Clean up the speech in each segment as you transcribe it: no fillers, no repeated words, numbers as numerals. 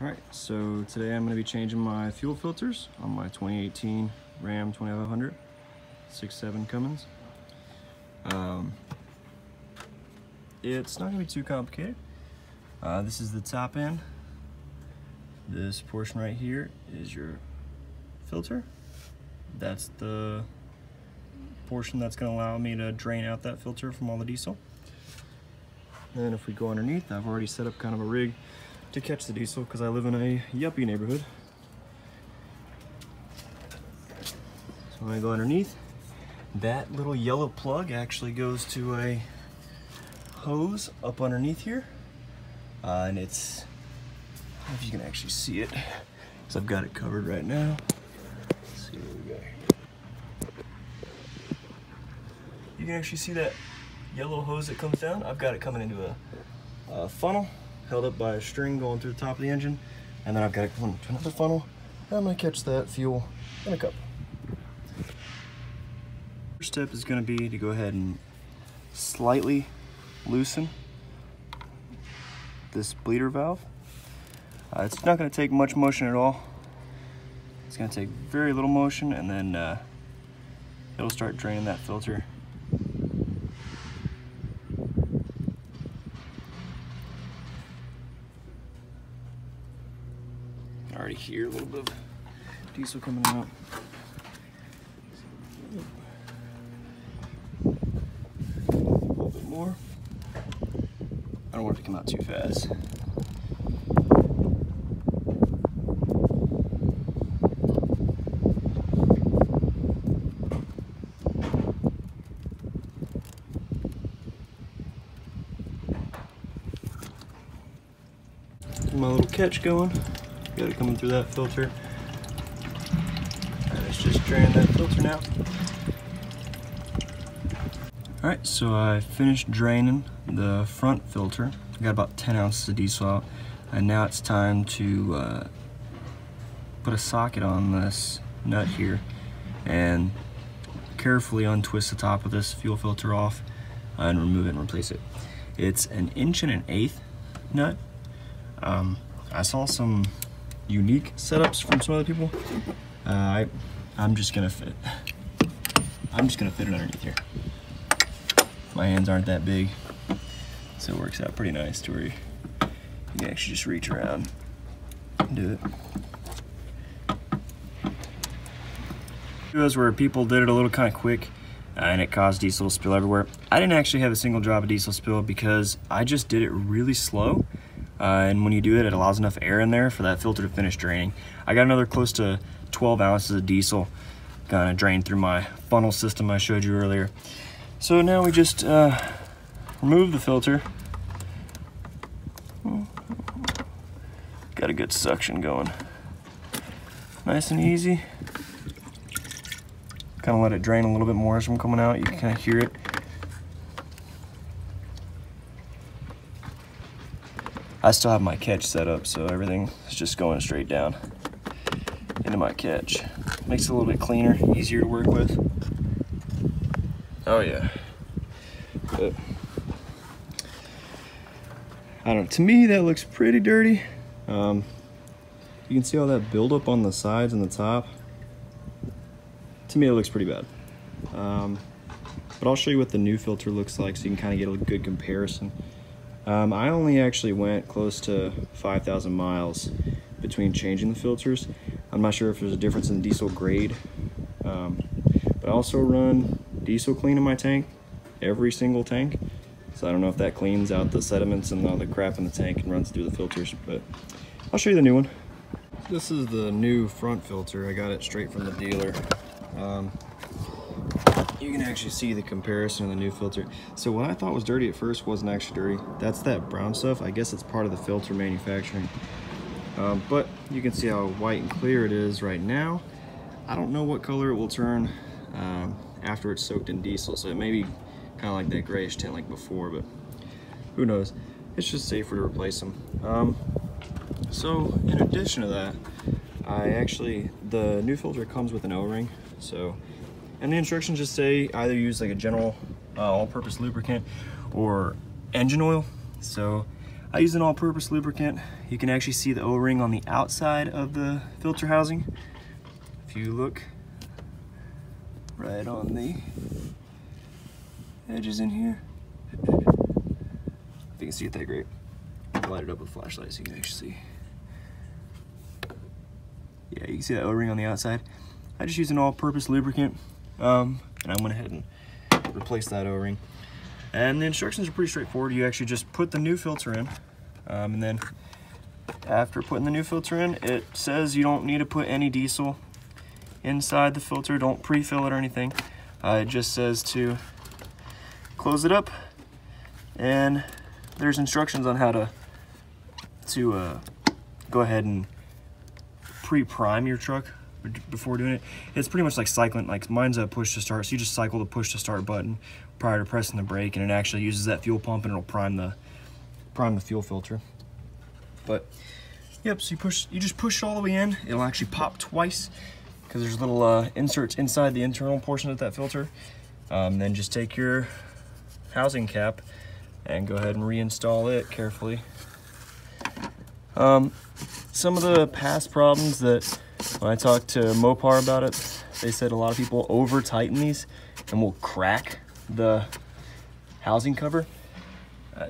Alright, so today I'm going to be changing my fuel filters on my 2018 Ram 2500 6.7 Cummins. It's not going to be too complicated. This is the top end. This portion right here is your filter. That's the portion that's going to allow me to drain out that filter from all the diesel. And then if we go underneath, I've already set up kind of a rig to catch the diesel because I live in a yuppie neighborhood. So when I go underneath, that little yellow plug actually goes to a hose up underneath here. And it's, I don't know if you can actually see it because I've got it covered right now. Let's see what we got here. You can actually see that yellow hose that comes down. I've got it coming into a funnel held up by a string going through the top of the engine, and then I've got it going to another funnel, and I'm going to catch that fuel in a cup. First step is going to be to go ahead and slightly loosen this bleeder valve. It's not going to take much motion at all. It's going to take very little motion, and then it'll start draining that filter. I already hear a little bit of diesel coming out. A little bit more. I don't want it to come out too fast. Get my little catch going. Got it coming through that filter. And it's just draining that filter now. Alright, so I finished draining the front filter. I got about 10 ounces of diesel out. And now it's time to put a socket on this nut here and carefully untwist the top of this fuel filter off and remove it and replace it. It's an 1 1/8" nut. I saw some unique setups from some other people. I'm just gonna fit it underneath here. My hands aren't that big, so it works out pretty nice to where you can actually just reach around and do it. It was where people did it a little kind of quick and it caused diesel to spill everywhere. I didn't actually have a single drop of diesel spill because I just did it really slow. And when you do it, it allows enough air in there for that filter to finish draining. I got another close to 12 ounces of diesel kind of drained through my funnel system I showed you earlier. So now we just remove the filter. Got a good suction going. Nice and easy. Kind of let it drain a little bit more as I'm coming out. You can kind of hear it. I still have my catch set up, so everything is just going straight down into my catch. Makes it a little bit cleaner, easier to work with. Oh yeah. But I don't know, to me that looks pretty dirty. You can see all that buildup on the sides and the top. To me it looks pretty bad. But I'll show you what the new filter looks like so you can kind of get a good comparison. I only actually went close to 5,000 miles between changing the filters. I'm not sure if there's a difference in diesel grade, but I also run diesel clean in my tank, every single tank. So I don't know if that cleans out the sediments and all the crap in the tank and runs through the filters, but I'll show you the new one. This is the new front filter. I got it straight from the dealer. You can actually see the comparison of the new filter. So what I thought was dirty at first wasn't actually dirty. That's that brown stuff. I guess it's part of the filter manufacturing. But you can see how white and clear it is right now. I don't know what color it will turn after it's soaked in diesel. So it may be kind of like that grayish tint like before, but who knows? It's just safer to replace them. So in addition to that, the new filter comes with an O-ring. And the instructions just say either use like a general all-purpose lubricant or engine oil. So I use an all-purpose lubricant. You can actually see the O-ring on the outside of the filter housing. If you look right on the edges in here. If you can see it that great. I'll light it up with a flashlight so you can actually see. Yeah, you can see that O-ring on the outside. I just use an all-purpose lubricant, and I went ahead and replaced that O-ring. And the instructions are pretty straightforward. You actually just put the new filter in, and then after putting the new filter in, it says you don't need to put any diesel inside the filter. Don't pre-fill it or anything. It just says to close it up, and there's instructions on how to go ahead and pre-prime your truck before doing it. It's pretty much like cycling. Like mine's a push to start, so you just cycle the push to start button prior to pressing the brake, and it actually uses that fuel pump and it'll prime the fuel filter. But yep, so you just push it all the way in. It'll actually pop twice because there's little inserts inside the internal portion of that filter. Then just take your housing cap and go ahead and reinstall it carefully. Some of the past problems that when I talked to Mopar about it, they said a lot of people over tighten these and will crack the housing cover.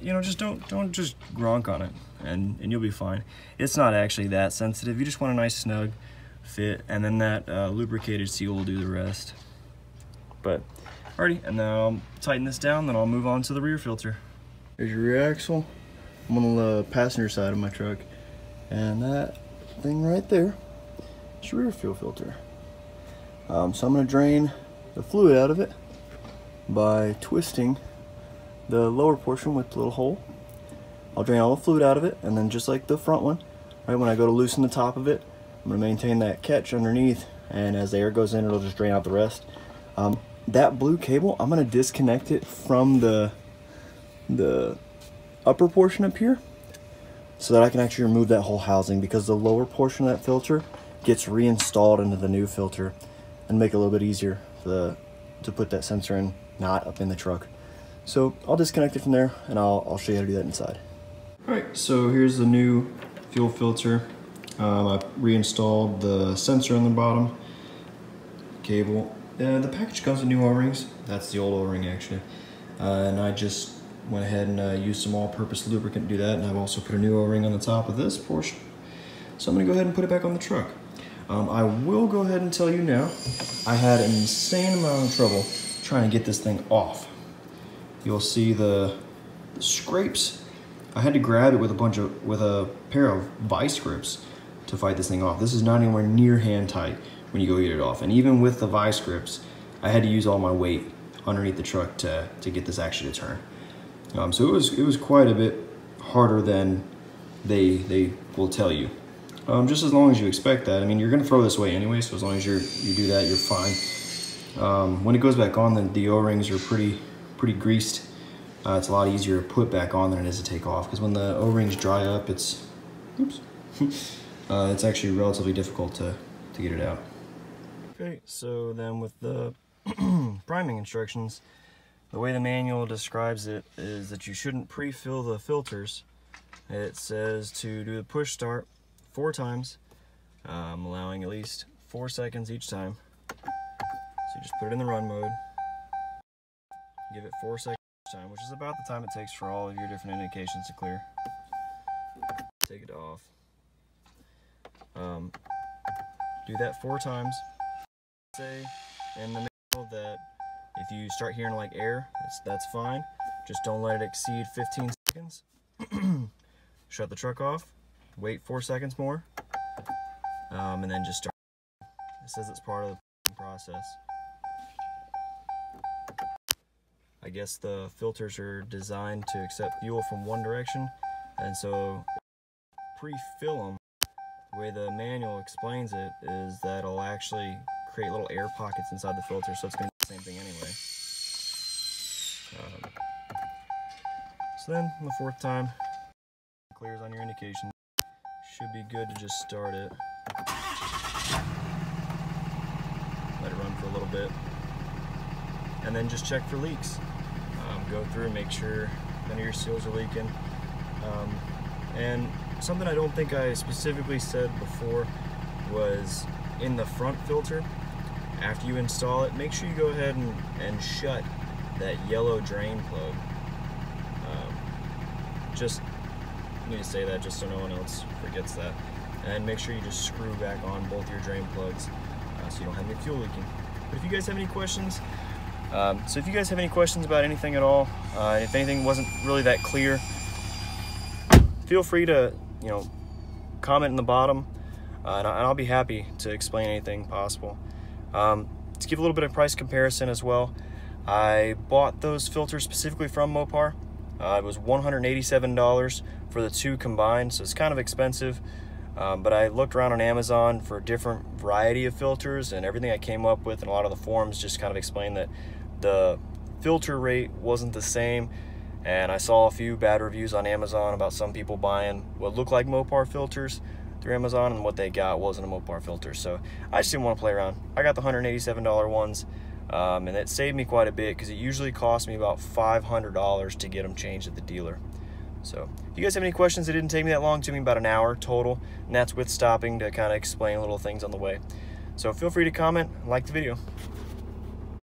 You know, just don't just gronk on it and you'll be fine. It's not actually that sensitive. You just want a nice snug fit, and then that lubricated seal will do the rest. But alrighty, and then I'll tighten this down, then I'll move on to the rear filter. There's your rear axle. I'm on the passenger side of my truck, and that thing right there is your rear fuel filter. So I'm going to drain the fluid out of it by twisting the lower portion with the little hole. I'll drain all the fluid out of it, and then just like the front one, right when I go to loosen the top of it, I'm going to maintain that catch underneath, and as the air goes in, it'll just drain out the rest. That blue cable, I'm going to disconnect it from the upper portion up here so that I can actually remove that whole housing, because the lower portion of that filter gets reinstalled into the new filter, and make it a little bit easier to put that sensor in, not up in the truck. So I'll disconnect it from there, and I'll show you how to do that inside. Alright, so here's the new fuel filter. I reinstalled the sensor on the bottom, cable. The package comes with new O-rings. That's the old O-ring actually. And I just went ahead and used some all-purpose lubricant to do that, and I've also put a new O-ring on the top of this portion. So I'm going to go ahead and put it back on the truck. I will go ahead and tell you now, I had an insane amount of trouble trying to get this thing off. You'll see the scrapes. I had to grab it with a pair of vice grips to fight this thing off. This is not anywhere near hand tight when you go get it off. And even with the vice grips, I had to use all my weight underneath the truck to get this actually to turn. So it was quite a bit harder than they will tell you. Just as long as you expect that. I mean, you're gonna throw this away anyway, so as long as you do that, you're fine. When it goes back on, the O-rings are pretty greased. It's a lot easier to put back on than it is to take off, because when the O-rings dry up, it's actually relatively difficult to get it out. Okay, so then with the priming instructions, the way the manual describes it is that you shouldn't pre-fill the filters. It says to do the push start 4 times, allowing at least 4 seconds each time. So you just put it in the run mode, give it 4 seconds each time, which is about the time it takes for all of your different indications to clear. Take it off. Do that 4 times. Say in the middle that if you start hearing like air, that's fine. Just don't let it exceed 15 seconds. Shut the truck off, wait 4 seconds more, and then just start. It says it's part of the process. I guess the filters are designed to accept fuel from one direction, and so pre-fill them. The way the manual explains it is that it'll actually create little air pockets inside the filter, so it's going to do the same thing anyway. So then, on the 4th time, it clears on your indication. Should be good to just start it. Let it run for a little bit. And then just check for leaks. Go through and make sure none of your seals are leaking. And something I don't think I specifically said before was in the front filter, after you install it, make sure you go ahead and shut that yellow drain plug. Just need to say that just so no one else forgets that. And make sure you just screw back on both your drain plugs so you don't have any fuel leaking. But if you guys have any questions, about anything at all, if anything wasn't really that clear, feel free to, comment in the bottom, and I'll be happy to explain anything possible. To give a little bit of price comparison as well, I bought those filters specifically from Mopar. It was $187 for the two combined, so it's kind of expensive. But I looked around on Amazon for a different variety of filters, and everything I came up with in a lot of the forums just kind of explained that the filter rate wasn't the same. And I saw a few bad reviews on Amazon about some people buying what looked like Mopar filters through Amazon, and what they got wasn't a Mopar filter. So I just didn't want to play around. I got the $187 ones, and it saved me quite a bit because it usually cost me about $500 to get them changed at the dealer. So if you guys have any questions, it didn't take me that long. It took me about an hour total, and that's with stopping to kind of explain little things on the way. So feel free to comment and like the video.